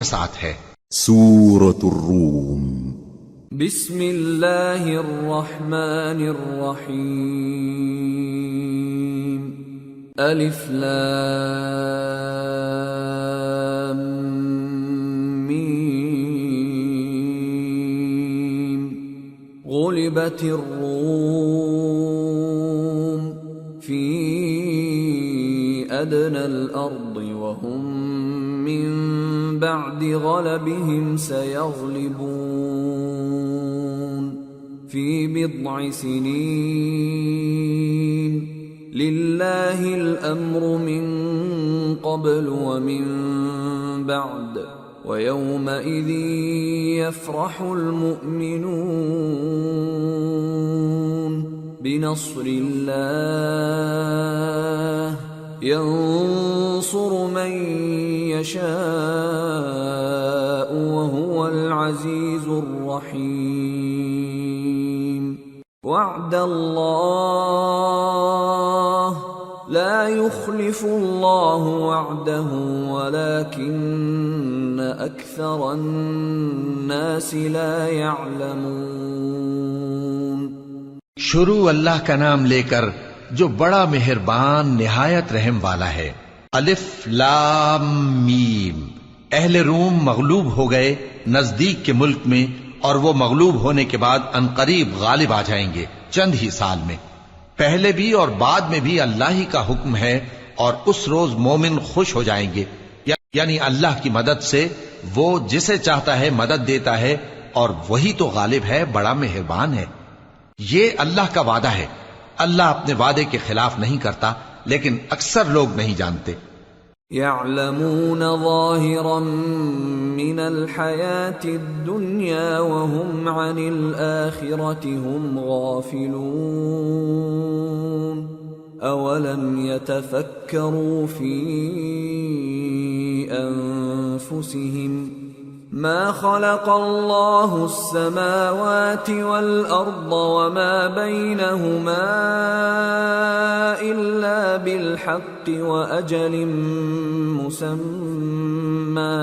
ساتھ ہے۔ سورۃ الروم۔ بسم اللہ الرحمن الرحیم۔ الف لام میم۔ غلبت الروم فی ادنى الارض وهم من بعد غلبهم سيغلبون في بضع سنين لله الأمر من قبل ومن بعد ويومئذ يفرح المؤمنون بنصر الله ينصر من يشاء وهو العزيز الرحيم وعد الله لا يخلف الله وعده ولكن أكثر الناس لا يعلمون۔ شروع اللہ کا نام لے کر جو بڑا مہربان نہایت رحم والا ہے۔ الف لام میم۔ اہل روم مغلوب ہو گئے نزدیک کے ملک میں، اور وہ مغلوب ہونے کے بعد عنقریب غالب آ جائیں گے چند ہی سال میں۔ پہلے بھی اور بعد میں بھی اللہ ہی کا حکم ہے، اور اس روز مومن خوش ہو جائیں گے، یعنی اللہ کی مدد سے وہ جسے چاہتا ہے مدد دیتا ہے، اور وہی تو غالب ہے، بڑا مہربان ہے۔ یہ اللہ کا وعدہ ہے، اللہ اپنے وعدے کے خلاف نہیں کرتا، لیکن اکثر لوگ نہیں جانتے۔ يعلمون ظاهرا من الحياة الدنيا وهم عن الآخرة هم غافلون أولم يتفكروا في أنفسهم ما خلق الله السماوات والأرض وما بينهما إلا بالحق وأجل مسمى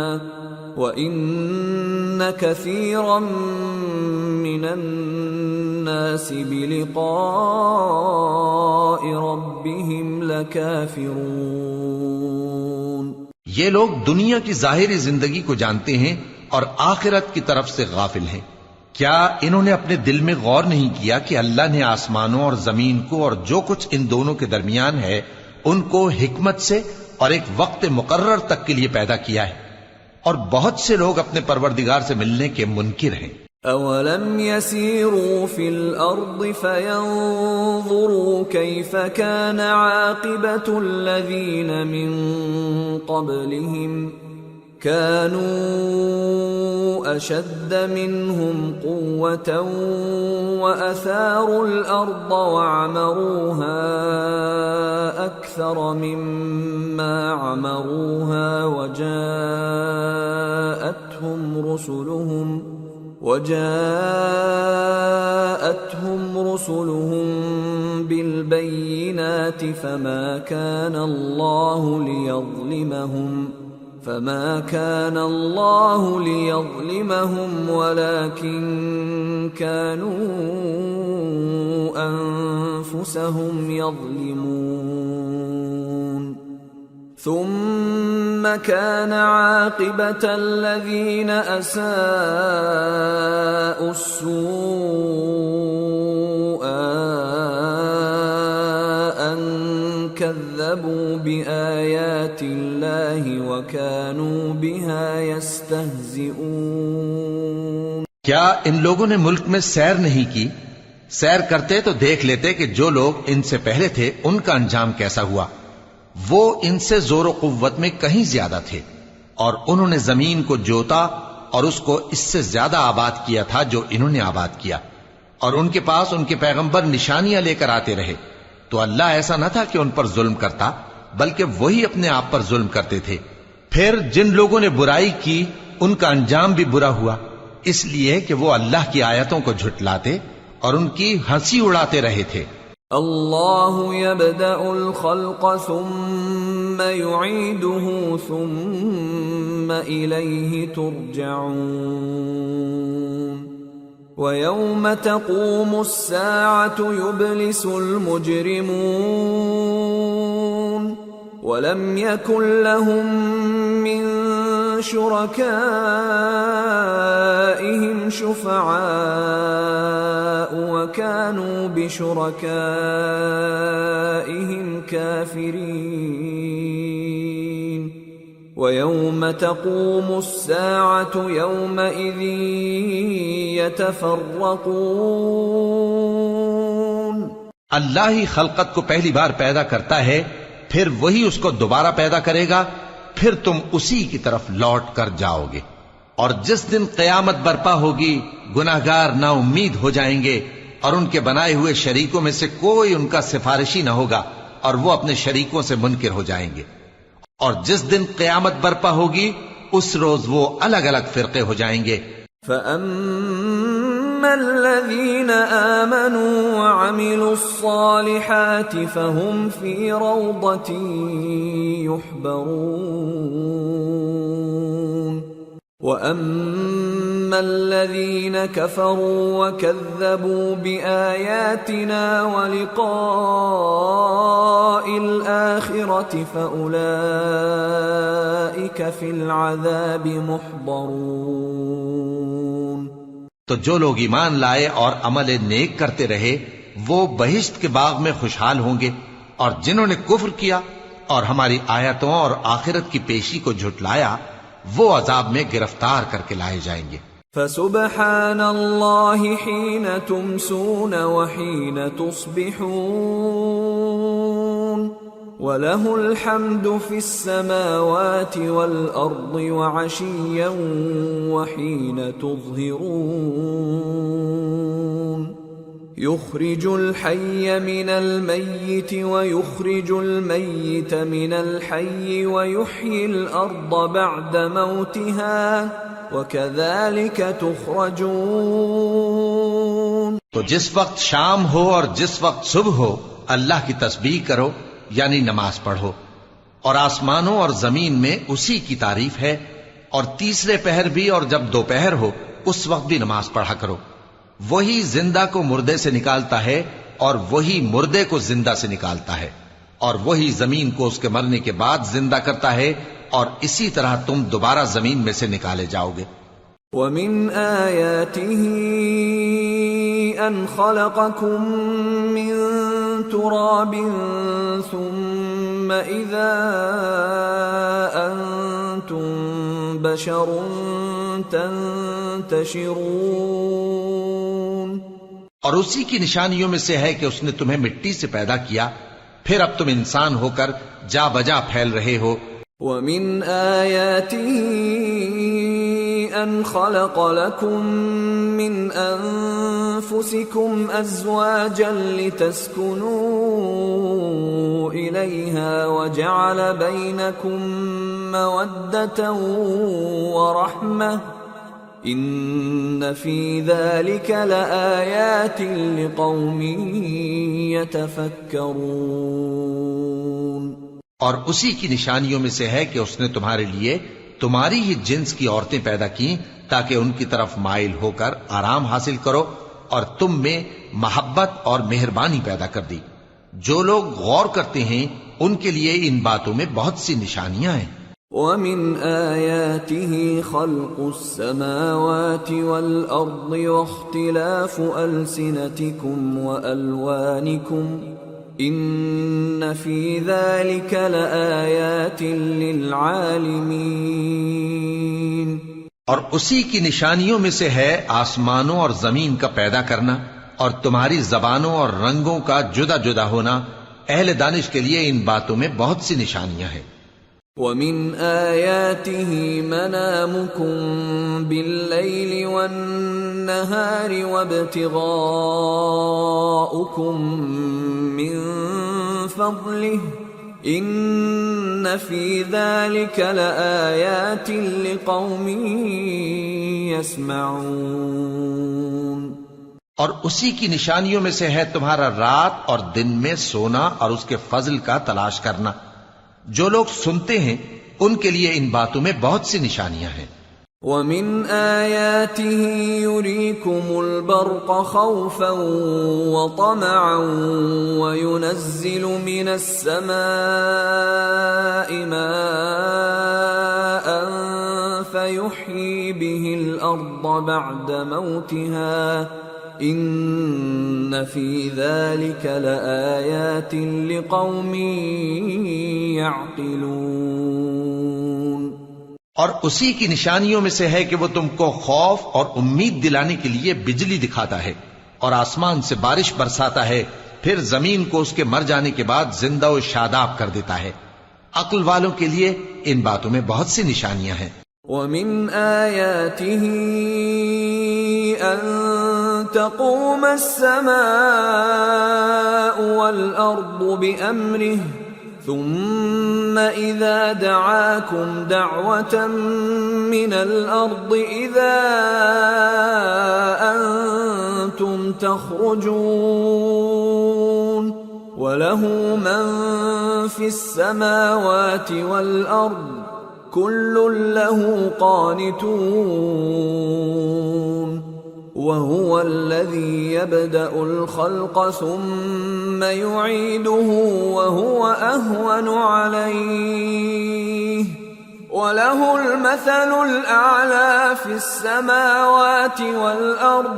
وإن كثيرا من الناس بلقاء ربهم لكافرون۔ یہ لوگ دنیا کی ظاہری زندگی کو جانتے ہیں اور آخرت کی طرف سے غافل ہیں۔ کیا انہوں نے اپنے دل میں غور نہیں کیا کہ اللہ نے آسمانوں اور زمین کو اور جو کچھ ان دونوں کے درمیان ہے ان کو حکمت سے اور ایک وقت مقرر تک کے لیے پیدا کیا ہے، اور بہت سے لوگ اپنے پروردگار سے ملنے کے منکر ہیں۔ أَوَلَمْ يَسِيرُوا فِي الْأَرْضِ فَيَنظُرُوا كَيْفَ كَانَ عَاقِبَةُ الَّذِينَ مِن قَبْلِهِمْ كَانُوا أَشَدَّ مِنْهُمْ قُوَّةً وَأَثَارُوا الْأَرْضَ وَعَمَرُوهَا أَكْثَرَ مِمَّا عَمَرُوهَا وجاءتهم رسلهم بالبينات فما كان الله ليظلمهم ولكن كانوا أنفسهم يظلمون ثم كان عاقبة الذين أساءوا السوء أن كذبوا بآيات الله وكانوا بها يستهزئون۔ کیا ان لوگوں نے ملک میں سیر نہیں کی؟ سیر کرتے تو دیکھ لیتے کہ جو لوگ ان سے پہلے تھے ان کا انجام کیسا ہوا۔ وہ ان سے زور و قوت میں کہیں زیادہ تھے، اور انہوں نے زمین کو جوتا اور اس کو اس سے زیادہ آباد کیا تھا جو انہوں نے آباد کیا، اور ان کے پاس ان کے پیغمبر نشانیاں لے کر آتے رہے، تو اللہ ایسا نہ تھا کہ ان پر ظلم کرتا، بلکہ وہی اپنے آپ پر ظلم کرتے تھے۔ پھر جن لوگوں نے برائی کی ان کا انجام بھی برا ہوا، اس لیے کہ وہ اللہ کی آیتوں کو جھٹلاتے اور ان کی ہنسی اڑاتے رہے تھے۔ اللہ يبدأ الخلق ثم ثم يعيده ثم إليه ترجعون ويوم تقوم الساعة يبلس المجرمون ولم يكن لهم من شركائهم شفعاء وكانوا بشركائهم كافرين ويوم تقوم الساعة يومئذ يتفرقون اللہ ہی خلقت کو پہلی بار پیدا کرتا ہے، پھر وہی اس کو دوبارہ پیدا کرے گا، پھر تم اسی کی طرف لوٹ کر جاؤ گے۔ اور جس دن قیامت برپا ہوگی گناہگار نا امید ہو جائیں گے، اور ان کے بنائے ہوئے شریکوں میں سے کوئی ان کا سفارشی نہ ہوگا، اور وہ اپنے شریکوں سے منکر ہو جائیں گے۔ اور جس دن قیامت برپا ہوگی اس روز وہ الگ الگ فرقے ہو جائیں گے۔ فَأَمَّا الَّذِينَ آمَنُوا وَعَمِلُوا الصَّالِحَاتِ فَهُمْ فِي رَوْضَةٍ يُحْبَرُونَ وَأَمَّا الَّذِينَ كَفَرُوا وَكَذَّبُوا بِآيَاتِنَا وَلِقَاءِ الْآخِرَةِ فَأُولَئِكَ فِي الْعَذَابِ مُحْضَرُونَ تو جو لوگ ایمان لائے اور عمل نیک کرتے رہے وہ بہشت کے باغ میں خوشحال ہوں گے، اور جنہوں نے کفر کیا اور ہماری آیتوں اور آخرت کی پیشی کو جھٹلایا وہ عذاب میں گرفتار کر کے لائے جائیں گے۔ فسبحان اللہ حین تمسون وحین تصبحون وَلَهُ الْحَمْدُ فِي السَّمَاوَاتِ وَالْأَرْضِ وَعَشِيًّا وَحِينَ تُظْهِرُونَ يُخْرِجُ الْحَيَّ مِنَ الْمَيِّتِ وَيُخْرِجُ الْمَيِّتَ مِنَ الْحَيِّ وَيُحْيِي الْأَرْضَ بَعْدَ مَوْتِهَا وَكَذَلِكَ تُخْرَجُونَ۔ تو جس وقت شام ہو اور جس وقت صبح ہو اللہ کی تسبیح کرو، یعنی نماز پڑھو، اور آسمانوں اور زمین میں اسی کی تعریف ہے، اور تیسرے پہر بھی اور جب دوپہر ہو اس وقت بھی نماز پڑھا کرو۔ وہی زندہ کو مردے سے نکالتا ہے اور وہی مردے کو زندہ سے نکالتا ہے، اور وہی زمین کو اس کے مرنے کے بعد زندہ کرتا ہے، اور اسی طرح تم دوبارہ زمین میں سے نکالے جاؤ گے۔ وَمِنْ آيَاتِهِ أَنْ خَلَقَكُم مِّن تُرَابٍ ثُمَّ إِذَا أَنْتُمْ بَشَرٌ تَنْتَشِرُونَ۔ اور اسی کی نشانیوں میں سے ہے کہ اس نے تمہیں مٹی سے پیدا کیا، پھر اب تم انسان ہو کر جا بجا پھیل رہے ہو۔ وَمِنْ آيَاتِهِ أَنْ خَلَقَ لَكُم مِّنْ أَنفُسِكُمْ أَزْوَاجًا لِتَسْكُنُوا إِلَيْهَا وَجَعَلَ بَيْنَكُم مَّوَدَّةً وَرَحْمَةً إِنَّ فِي ذَلِكَ لَآيَاتٍ لِقَوْمٍ يَتَفَكَّرُونَ۔ اور اسی کی نشانیوں میں سے ہے کہ اس نے تمہارے لیے تمہاری ہی جنس کی عورتیں پیدا کی تاکہ ان کی طرف مائل ہو کر آرام حاصل کرو، اور تم میں محبت اور مہربانی پیدا کر دی۔ جو لوگ غور کرتے ہیں ان کے لیے ان باتوں میں بہت سی نشانیاں ہیں۔ وَمِنْ آيَاتِهِ خَلْقُ السَّمَاوَاتِ وَالْأَرْضِ وَاخْتِلَافُ أَلْسِنَتِكُمْ وَأَلْوَانِكُمْ إِنَّ فِي ذَلِكَ لَآيَاتٍ لِلْعَالِمِينَ۔ اور اسی کی نشانیوں میں سے ہے آسمانوں اور زمین کا پیدا کرنا، اور تمہاری زبانوں اور رنگوں کا جدا جدا ہونا، اہل دانش کے لیے ان باتوں میں بہت سی نشانیاں ہیں۔ وَمِنْ آيَاتِهِ مَنَامُكُمْ بِاللَّيْلِ وَالنَّهَارِ وَابْتِغَاؤُكُمْ مِنْ فَضْلِهِ إِنَّ فِي ذَلِكَ لَآيَاتٍ لِقَوْمٍ يَسْمَعُونَ۔ اور اسی کی نشانیوں میں سے ہے تمہارا رات اور دن میں سونا اور اس کے فضل کا تلاش کرنا، جو لوگ سنتے ہیں ان کے لیے ان باتوں میں بہت سی نشانیاں ہیں۔ وَمِنْ آيَاتِهِ يُرِيكُمُ الْبَرْقَ خَوْفًا وَطَمَعًا وَيُنَزِّلُ مِنَ السَّمَاءِ مَاءً فَيُحْيِي بِهِ الْأَرْضَ بَعْدَ مَوْتِهَا إِنَّ فِي ذَلِكَ لَآيَاتٍ لِقَوْمٍ يَعْقِلُونَ۔ اور اسی کی نشانیوں میں سے ہے کہ وہ تم کو خوف اور امید دلانے کے لیے بجلی دکھاتا ہے اور آسمان سے بارش برساتا ہے، پھر زمین کو اس کے مر جانے کے بعد زندہ و شاداب کر دیتا ہے۔ عقل والوں کے لیے ان باتوں میں بہت سی نشانیاں ہیں۔ وَمِنْ آيَاتِهِ أَن تَقُومَ السَّمَاءُ وَالْأَرْضُ بِأَمْرِهِ ثم إذا دعاكم دعوة من الأرض إذا أنتم تخرجون وله من في السماوات والأرض كل له قانتون وهو الذي يبدأ الخلق ثم يعيده وهو أهون عليه وله المثل الأعلى في السماوات والأرض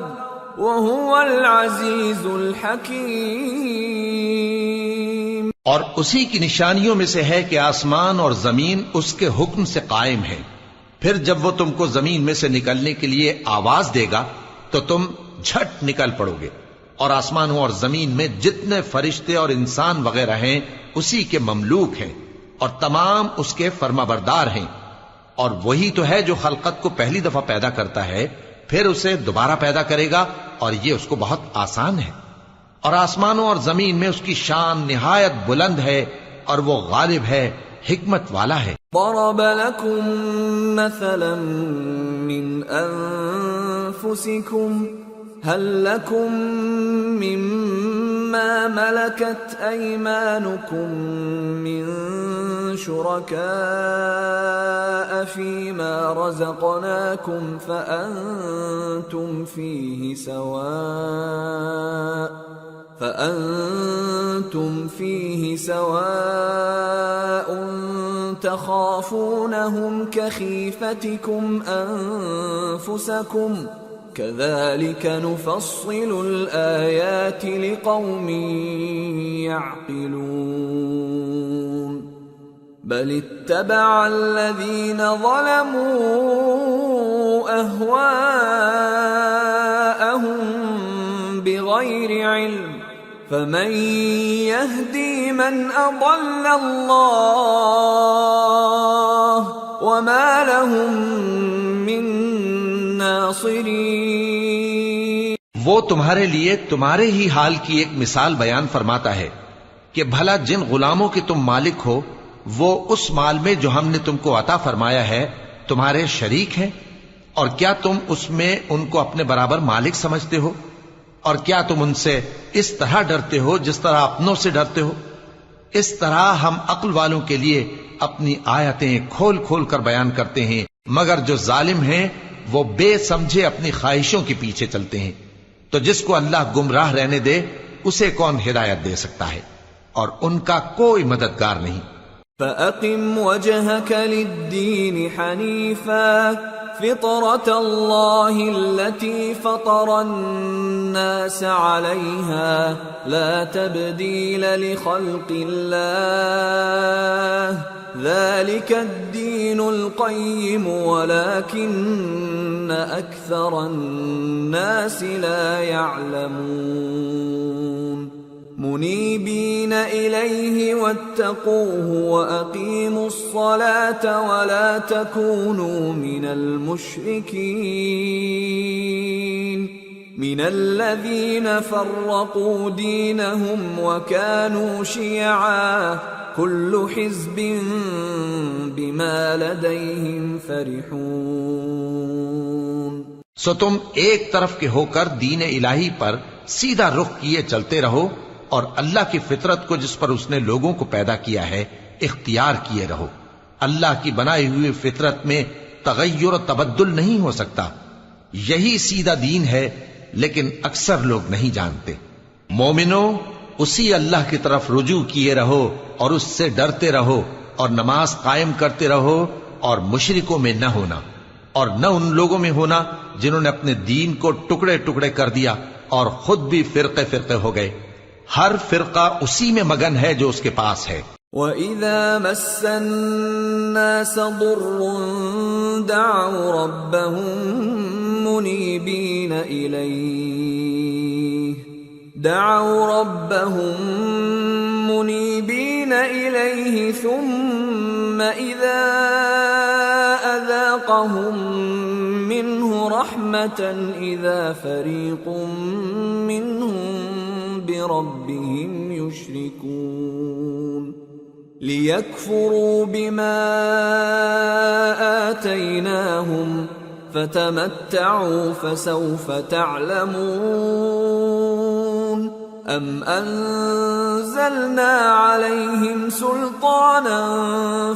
وهو العزيز الحكيم۔ اور اسی کی نشانیوں میں سے ہے کہ آسمان اور زمین اس کے حکم سے قائم ہے، پھر جب وہ تم کو زمین میں سے نکلنے کے لیے آواز دے گا تو تم جھٹ نکل پڑو گے، اور آسمانوں اور زمین میں جتنے فرشتے اور انسان وغیرہ ہیں اسی کے مملوک ہیں اور تمام اس کے فرما بردار ہیں، اور وہی تو ہے جو خلقت کو پہلی دفعہ پیدا کرتا ہے پھر اسے دوبارہ پیدا کرے گا، اور یہ اس کو بہت آسان ہے۔ اور آسمانوں اور زمین میں اس کی شان نہایت بلند ہے اور وہ غالب ہے، حکمت والا ہے۔ ضرب لكم مثلا من أنفسكم هل لكم مما ملكت أيمانكم من شركاء فيما رزقناكم فأنتم فيه سواء تخافونهم كخيفتكم أنفسكم كذلك نفصل الآيات لقوم يعقلون بل اتبع الذين ظلموا أهواءهم بغير علم فمن يهدي من أضل الله وما لهم من ناصرين۔ وہ تمہارے لیے تمہارے ہی حال کی ایک مثال بیان فرماتا ہے کہ بھلا جن غلاموں کے تم مالک ہو وہ اس مال میں جو ہم نے تم کو عطا فرمایا ہے تمہارے شریک ہیں، اور کیا تم اس میں ان کو اپنے برابر مالک سمجھتے ہو؟ اور کیا تم ان سے اس طرح ڈرتے ہو جس طرح اپنوں سے ڈرتے ہو؟ اس طرح ہم عقل والوں کے لیے اپنی آیتیں کھول کھول کر بیان کرتے ہیں، مگر جو ظالم ہیں وہ بے سمجھے اپنی خواہشوں کے پیچھے چلتے ہیں، تو جس کو اللہ گمراہ رہنے دے اسے کون ہدایت دے سکتا ہے، اور ان کا کوئی مددگار نہیں۔ فَأَقِمْ وَجْهَكَ لِلدِّينِ حَنِيفًا فِطْرَةَ اللَّهِ الَّتِي فَطَرَ النَّاسَ عَلَيْهَا لَا تَبْدِيلَ لِخَلْقِ اللَّهِ ذَلِكَ الدِّينُ الْقَيِّمُ وَلَكِنَّ أَكْثَرَ النَّاسِ لَا يَعْلَمُونَ منيبين إليه واتقوه وأقيموا الصلاة ولا تكونوا من المشركين من الذين فرقوا دينهم وكانوا شيعا كل حزب بما لديهم فرحون۔ سو تم ایک طرف کے ہو کر دین الہی پر سیدھا رخ کیے چلتے رہو، اور اللہ کی فطرت کو جس پر اس نے لوگوں کو پیدا کیا ہے اختیار کیے رہو۔ اللہ کی بنائی ہوئی فطرت میں تغیر و تبدل نہیں ہو سکتا، یہی سیدھا دین ہے، لیکن اکثر لوگ نہیں جانتے۔ مومنو، اسی اللہ کی طرف رجوع کیے رہو اور اس سے ڈرتے رہو، اور نماز قائم کرتے رہو، اور مشرکوں میں نہ ہونا، اور نہ ان لوگوں میں ہونا جنہوں نے اپنے دین کو ٹکڑے ٹکڑے کر دیا اور خود بھی فرقے فرقے ہو گئے۔ ہر فرقہ اسی میں مگن ہے جو اس کے پاس ہے۔ وَإِذَا مَسَّ النَّاسَ ضُرٌّ دَعَوْا رَبَّهُم مُنِيبِينَ إِلَيْهِ ثُمَّ إِذَا أَذَاقَهُم مِّنْهُ رَحْمَةً إِذَا فَرِيقٌ مِّنْهُم بِرَبِّهِمْ يُشْرِكُونَ لِيَكْفُرُوا بِمَا آتَيْنَاهُمْ فَتَمَتَّعُوا فَسَوْفَ تَعْلَمُونَ أَمْ أَنزَلْنَا عَلَيْهِمْ سُلْطَانًا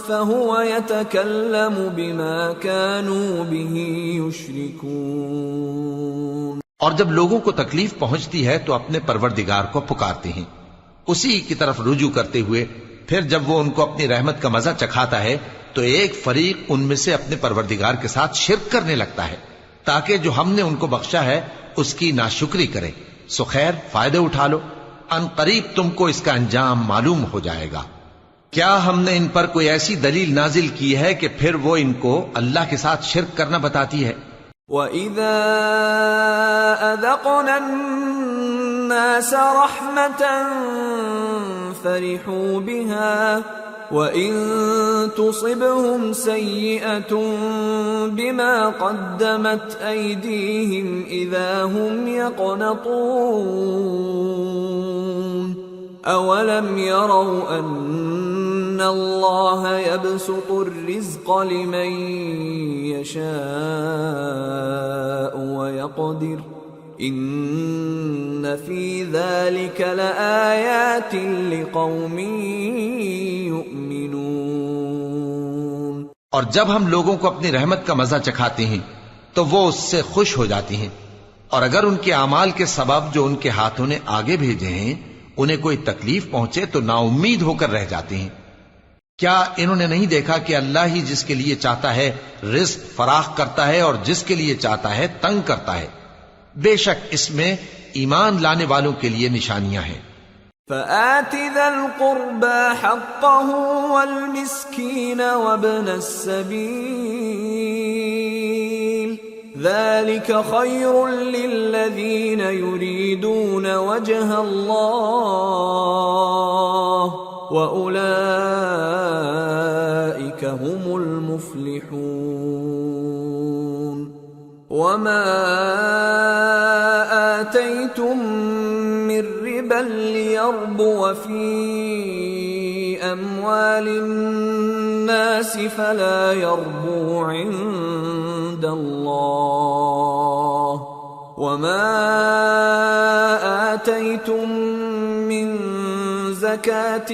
فَهُوَ يَتَكَلَّمُ بِمَا كَانُوا بِهِ يُشْرِكُونَ۔ اور جب لوگوں کو تکلیف پہنچتی ہے تو اپنے پروردگار کو پکارتے ہیں، اسی کی طرف رجوع کرتے ہوئے، پھر جب وہ ان کو اپنی رحمت کا مزہ چکھاتا ہے تو ایک فریق ان میں سے اپنے پروردگار کے ساتھ شرک کرنے لگتا ہے تاکہ جو ہم نے ان کو بخشا ہے اس کی ناشکری کرے۔ سو خیر، فائدے اٹھا لو، ان قریب تم کو اس کا انجام معلوم ہو جائے گا۔ کیا ہم نے ان پر کوئی ایسی دلیل نازل کی ہے کہ پھر وہ ان کو اللہ کے ساتھ شرک کرنا بتاتی ہے؟ وَإِذَا أَذَقْنَا النَّاسَ رَحْمَةً فَرِحُوا بِهَا وَإِن تُصِبْهُمْ سَيِّئَةٌ بِمَا قَدَّمَتْ أَيْدِيهِمْ إِذَا هُمْ يَقْنَطُونَ أَوَلَمْ يَرَوْا أَنَّ اللَّهَ يَبْسُطُ الرِّزْقَ لِمَن يَشَاءُ وَيَقْدِرُ إِنَّ فِي ذَلِكَ لَآيَاتٍ لِقَوْمٍ يُؤْمِنُونَ۔ اور جب ہم لوگوں کو اپنی رحمت کا مزہ چکھاتے ہیں تو وہ اس سے خوش ہو جاتی ہیں، اور اگر ان کے اعمال کے سبب جو ان کے ہاتھوں نے آگے بھیجے ہیں انہیں کوئی تکلیف پہنچے تو نا امید ہو کر رہ جاتے ہیں۔ کیا انہوں نے نہیں دیکھا کہ اللہ ہی جس کے لیے چاہتا ہے رزق فراخ کرتا ہے اور جس کے لیے چاہتا ہے تنگ کرتا ہے؟ بے شک اس میں ایمان لانے والوں کے لیے نشانیاں ہیں۔ فَآتِ ذَا الْقُرْبَى حَقَّهُ وَالْمِسْكِينَ وَابْنَ السَّبِيلِ ذَلِكَ خَيْرٌ لِّلَّذِينَ يُرِيدُونَ وَجْهَ اللَّهِ وَأُولَئِكَ هُمُ الْمُفْلِحُونَ۔ وَمَا آتَيْتُم مِّن رِّبًا لِّيَرْبُوَ فِي أَمْوَالِ النَّاسِ فَلَا يَرْبُو عِندَ اللَّهِ وَمَا آتَيْتُم مِّن زَكَاةٍ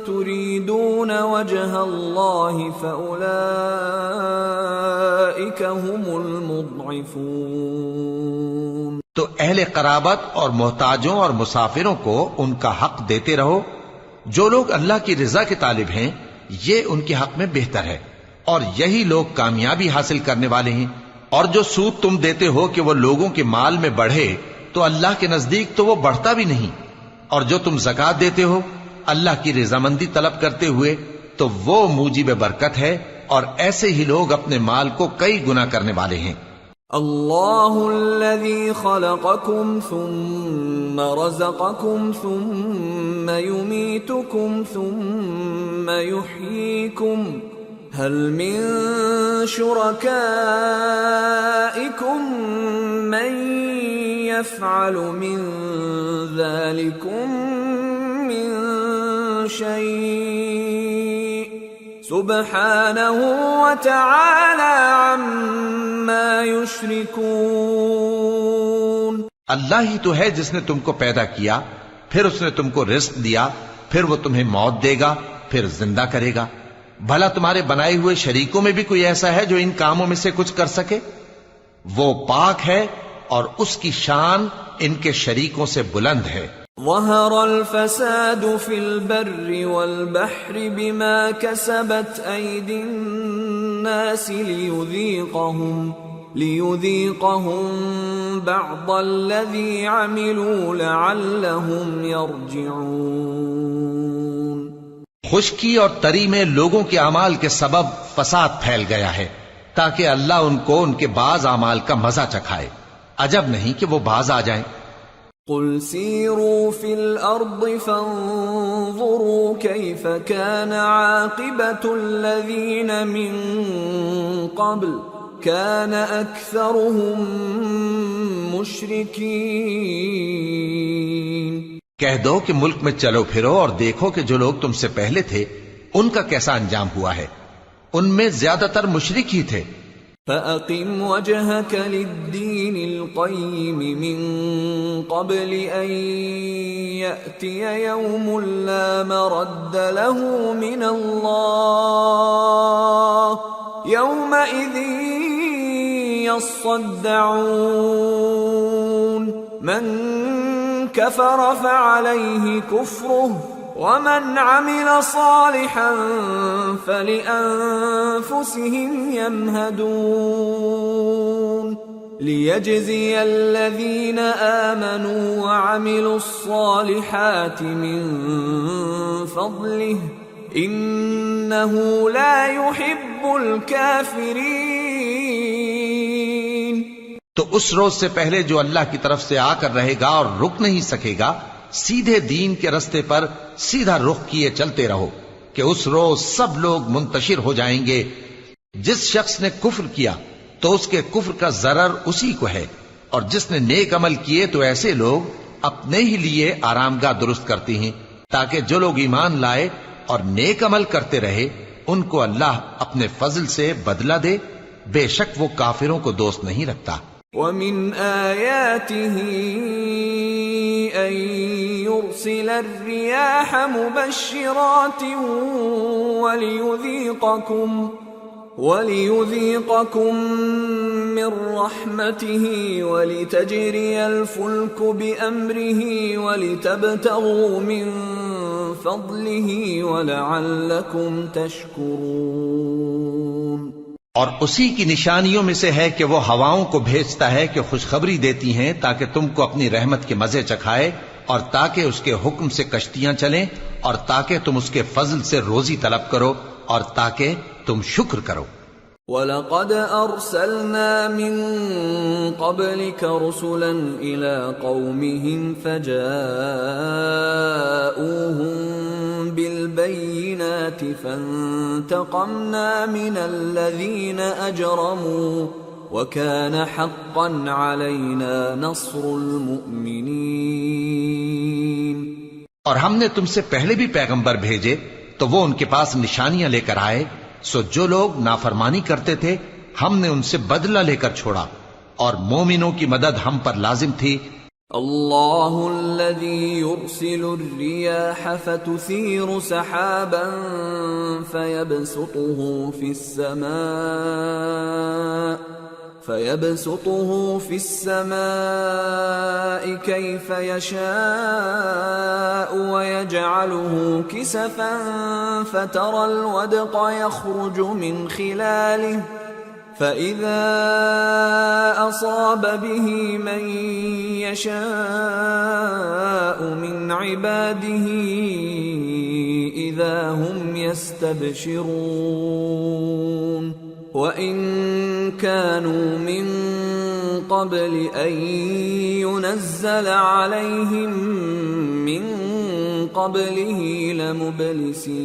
تُرِيدُونَ وَجْهَ اللَّهِ فَأُولَئِكَ هُمُ الْمُضْعِفُونَ۔ تو اہل قرابت اور محتاجوں اور مسافروں کو ان کا حق دیتے رہو۔ جو لوگ اللہ کی رضا کے طالب ہیں یہ ان کے حق میں بہتر ہے، اور یہی لوگ کامیابی حاصل کرنے والے ہیں۔ اور جو سود تم دیتے ہو کہ وہ لوگوں کے مال میں بڑھے تو اللہ کے نزدیک تو وہ بڑھتا بھی نہیں، اور جو تم زکوٰۃ دیتے ہو اللہ کی رضامندی طلب کرتے ہوئے تو وہ موجب برکت ہے، اور ایسے ہی لوگ اپنے مال کو کئی گنا کرنے والے ہیں۔ اللہ الذی خلقکم ثم رزقکم ثم یمیتکم ثم یحییکم هل من شرکائکم من یفعل من ذلکم من شیء سبحانہ وتعالی عما یشرکون۔ اللہ ہی تو ہے جس نے تم کو پیدا کیا، پھر اس نے تم کو رزق دیا، پھر وہ تمہیں موت دے گا، پھر زندہ کرے گا۔ بھلا تمہارے بنائے ہوئے شریکوں میں بھی کوئی ایسا ہے جو ان کاموں میں سے کچھ کر سکے؟ وہ پاک ہے اور اس کی شان ان کے شریکوں سے بلند ہے۔ ظهر الفساد في البر والبحر بما كسبت أيدي الناس ليذيقهم بعض الذي عملوا لعلهم يرجعون۔ خشکی اور تری میں لوگوں کے اعمال کے سبب فساد پھیل گیا ہے تاکہ اللہ ان کو ان کے بعض اعمال کا مزہ چکھائے۔ عجب نہیں کہ وہ باز آ جائیں۔ قل سیروا فی الارض فانظروا کیف کان عاقبۃ الذین من قبل کان اکثرهم مشرکین۔ کہہ دو کہ ملک میں چلو پھرو اور دیکھو کہ جو لوگ تم سے پہلے تھے ان کا کیسا انجام ہوا ہے، ان میں زیادہ تر مشرک ہی تھے۔ فَأَقِمْ وَجْهَكَ لِلدِّينِ الْقَيِّمِ مِنْ قَبْلِ أَنْ يَأْتِيَ يَوْمٌ لَا مَرَدَّ لَهُ مِنَ اللَّهِ يَوْمَئِذٍ يَصَّدَّعُونَ مَنْ كَفَرَ فَعَلَيْهِ كُفْرُهُ وَمَنْ عَمِلَ صَالِحًا فَلِأَنفُسِهِمْ يَمْهَدُونَ لِيَجْزِيَ الَّذِينَ آمَنُوا وَعَمِلُوا الصَّالِحَاتِ مِنْ فَضْلِهِ إِنَّهُ لَا يُحِبُّ الْكَافِرِينَ۔ تو اس روز سے پہلے جو اللہ کی طرف سے آ کر رہے گا اور رک نہیں سکے گا، سیدھے دین کے رستے پر سیدھا رخ کیے چلتے رہو کہ اس روز سب لوگ منتشر ہو جائیں گے۔ جس شخص نے کفر کیا تو اس کے کفر کا ضرر اسی کو ہے، اور جس نے نیک عمل کیے تو ایسے لوگ اپنے ہی لیے آرامگاہ درست کرتے ہیں تاکہ جو لوگ ایمان لائے اور نیک عمل کرتے رہے ان کو اللہ اپنے فضل سے بدلہ دے۔ بے شک وہ کافروں کو دوست نہیں رکھتا۔ وَمِنْ آيَاتِهِ أَن يُرْسِلَ الرِّيَاحَ مُبَشِّرَاتٍ وَلِيُذِيقَكُم مِّن رَّحْمَتِهِ وَلِتَجْرِيَ الْفُلْكُ بِأَمْرِهِ وَلِتَبْتَغُوا مِن فَضْلِهِ وَلَعَلَّكُمْ تَشْكُرُونَ۔ اور اسی کی نشانیوں میں سے ہے کہ وہ ہواؤں کو بھیجتا ہے کہ خوشخبری دیتی ہیں تاکہ تم کو اپنی رحمت کے مزے چکھائے، اور تاکہ اس کے حکم سے کشتیاں چلیں، اور تاکہ تم اس کے فضل سے روزی طلب کرو، اور تاکہ تم شکر کرو۔ وَلَقَدْ أَرْسَلْنَا مِن قَبْلِكَ رُسُلًا إِلَىٰ قَوْمِهِمْ فَجَاءُوهُم بِالْبَيِّنَاتِ فَانْتَقَمْنَا مِنَ الَّذِينَ أَجْرَمُوا وَكَانَ حَقًّا عَلَيْنَا نَصْرُ الْمُؤْمِنِينَ۔ اور ہم نے تم سے پہلے بھی پیغمبر بھیجے تو وہ ان کے پاس نشانیاں لے کر آئے، سو جو لوگ نافرمانی کرتے تھے ہم نے ان سے بدلہ لے کر چھوڑا، اور مومنوں کی مدد ہم پر لازم تھی۔ اللہ الذی یرسل الریاح فتثیر سحابا فيبسطه في السماء كيف يشاء ويجعله كسفا فترى الودق يخرج من خلاله فإذا أصاب به من يشاء من عباده إذا هم يستبشرون وَإِن كَانُوا مِن قَبْلِ أَن يُنَزَّلَ عَلَيْهِم مِّن قَبْلِهِ لَمُبْلِسِينَ۔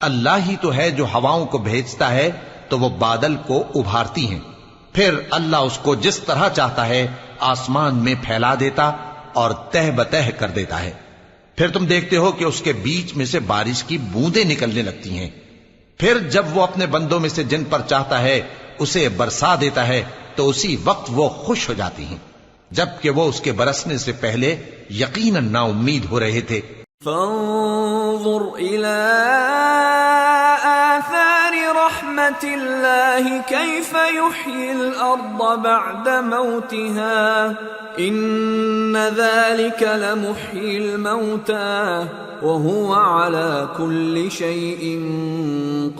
اللہ ہی تو ہے جو ہواؤں کو بھیجتا ہے تو وہ بادل کو ابھارتی ہیں، پھر اللہ اس کو جس طرح چاہتا ہے آسمان میں پھیلا دیتا اور تہ بتہ کر دیتا ہے، پھر تم دیکھتے ہو کہ اس کے بیچ میں سے بارش کی بوندیں نکلنے لگتی ہیں، پھر جب وہ اپنے بندوں میں سے جن پر چاہتا ہے اسے برسا دیتا ہے تو اسی وقت وہ خوش ہو جاتی ہیں، جبکہ وہ اس کے برسنے سے پہلے یقیناً نا امید ہو رہے تھے۔ فانظر إلى آثار رحمة الله كيف يحيي الأرض بعد موتها إن ذلك لمحيي الموتى وهو على كل شيء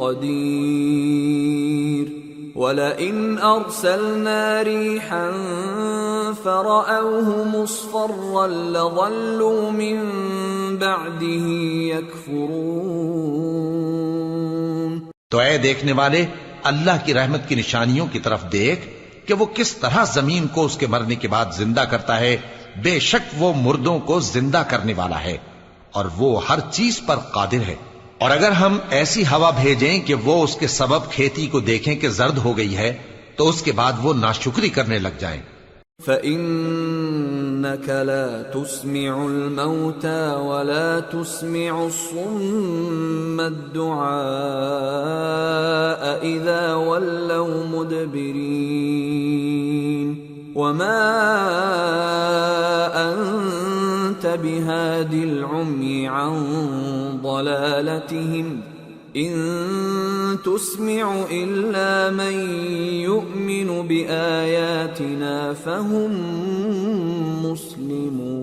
قدير وَلَئِنْ أَرْسَلْنَا رِيحًا فَرَأَوْهُ مُصْفَرًّا لَظَلُّوا مِنْ بَعْدِهِ يَكْفُرُونَ۔ تو اے دیکھنے والے، اللہ کی رحمت کی نشانیوں کی طرف دیکھ کہ وہ کس طرح زمین کو اس کے مرنے کے بعد زندہ کرتا ہے۔ بے شک وہ مردوں کو زندہ کرنے والا ہے اور وہ ہر چیز پر قادر ہے۔ اور اگر ہم ایسی ہوا بھیجیں کہ وہ اس کے سبب کھیتی کو دیکھیں کہ زرد ہو گئی ہے تو اس کے بعد وہ ناشکری کرنے لگ جائیں۔ فَإِنَّكَ لَا تُسْمِعُ الْمَوْتَى وَلَا تُسْمِعُ الصُّمَّ الدُّعَاءَ إِذَا وَلَّوْا مُدْبِرِينَ وَمَا أَنْتَ بِهَادِ الْعُمْيِ عَنْ ضَلَالَتِهِمْ إِن تُسْمِعُ إِلَّا مَن يُؤْمِنُ بِآيَاتِنَا فَهُمْ مُسْلِمُونَ۔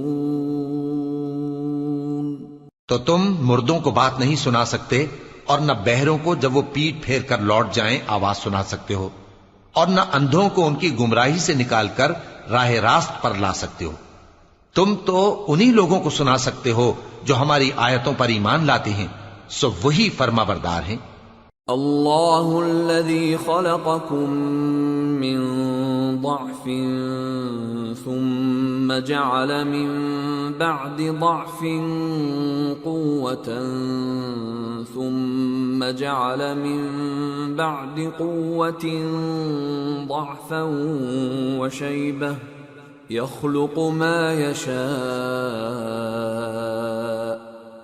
تو تم مردوں کو بات نہیں سنا سکتے اور نہ بہروں کو جب وہ پیٹ پھیر کر لوٹ جائیں آواز سنا سکتے ہو، اور نہ اندھوں کو ان کی گمراہی سے نکال کر راہ راست پر لا سکتے ہو۔ تم تو انہی لوگوں کو سنا سکتے ہو جو ہماری آیتوں پر ایمان لاتے ہیں، سو وہی فرما بردار ہیں۔ اللہ الذی خلقکم من ضعف ثم جعل من بعد ضعف قوة ثم جعل من بعد قوة ضعفا وشيبة يخلق ما يشاء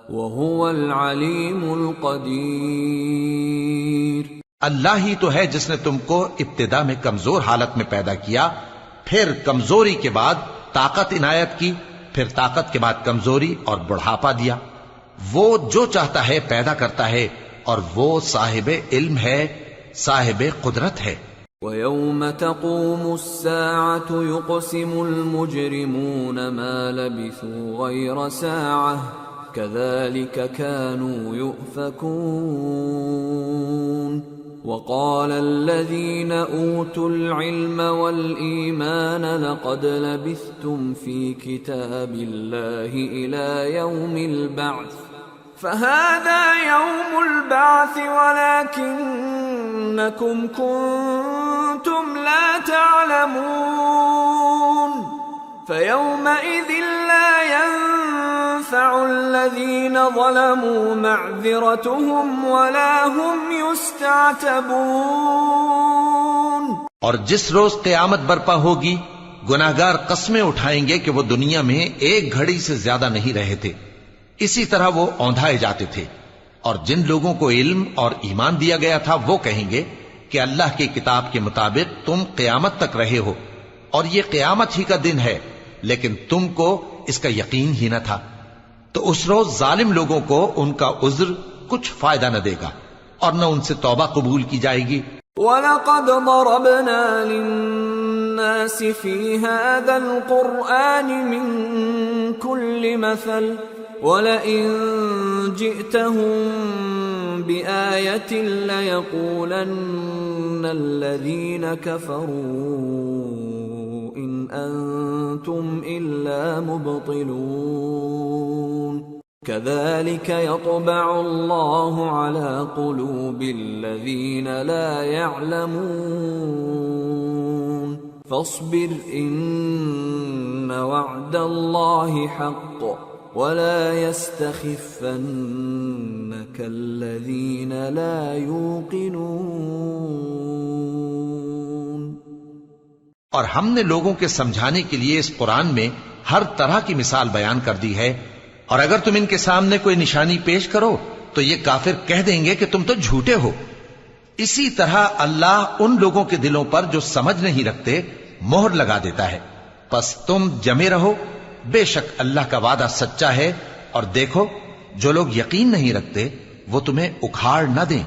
وهو العليم القدير۔ اللہ ہی تو ہے جس نے تم کو ابتدا میں کمزور حالت میں پیدا کیا، پھر کمزوری کے بعد طاقت عنایت کی، پھر طاقت کے بعد کمزوری اور بڑھاپا دیا۔ وہ جو چاہتا ہے پیدا کرتا ہے اور وہ صاحب علم ہے، صاحب قدرت ہے۔ وَيَوْمَ تَقُومُ السَّاعَةُ يُقْسِمُ الْمُجْرِمُونَ مَا لَبِثُوا غَيْرَ سَاعَةٍ كَذَلِكَ كَانُوا يُؤْفَكُونَ۔ وَقَالَ الَّذِينَ أُوتُوا الْعِلْمَ وَالْإِيمَانَ لَقَدْ لَبِثْتُمْ فِي كِتَابِ اللَّهِ إِلَى يَوْمِ الْبَعْثِ فَهَذَا يَوْمُ الْبَعْثِ وَلَكِنَّكُمْ كُنْتُمْ لَا تَعْلَمُونَ فَيَوْمَئِذٍ لَا يَنفَعُ الَّذِينَ ظَلَمُوا مَعْذِرَتُهُمْ وَلَا هُمْ يُسْتَعْتَبُونَ۔ اور جس روز قیامت برپا ہوگی، گناہگار قسمیں اٹھائیں گے کہ وہ دنیا میں ایک گھڑی سے زیادہ نہیں رہے تھے، اسی طرح وہ اوندھائے جاتے تھے۔ اور جن لوگوں کو علم اور ایمان دیا گیا تھا وہ کہیں گے کہ اللہ کی کتاب کے مطابق تم قیامت تک رہے ہو، اور یہ قیامت ہی کا دن ہے، لیکن تم کو اس کا یقین ہی نہ تھا۔ تو اس روز ظالم لوگوں کو ان کا عذر کچھ فائدہ نہ دے گا اور نہ ان سے توبہ قبول کی جائے گی۔ وَلَقَدْ ضَرَبْنَا لِلنَّاسِ فِي هَذَا الْقُرْآنِ مِنْ كُلِّ مَثَلٍ وَلَئِن جِئْتَهُمْ بِآيَةٍ لَيَقُولَنَّ الَّذِينَ كَفَرُوا إِنْ أَنْتُمْ إِلَّا مُبْطِلُونَ كَذَلِكَ يَطْبَعُ اللَّهُ عَلَى قُلُوبِ الَّذِينَ لَا يَعْلَمُونَ فَاصْبِرْ إِنَّ وَعْدَ اللَّهِ حَقٌّ وَلَا يَسْتَخِفَّنَّكَ الَّذِينَ لَا يُوقِنُونَ۔ اور ہم نے لوگوں کے سمجھانے کے لیے اس قرآن میں ہر طرح کی مثال بیان کر دی ہے، اور اگر تم ان کے سامنے کوئی نشانی پیش کرو تو یہ کافر کہہ دیں گے کہ تم تو جھوٹے ہو۔ اسی طرح اللہ ان لوگوں کے دلوں پر جو سمجھ نہیں رکھتے مہر لگا دیتا ہے۔ پس تم جمے رہو، بے شک اللہ کا وعدہ سچا ہے، اور دیکھو جو لوگ یقین نہیں رکھتے وہ تمہیں اکھاڑ نہ دیں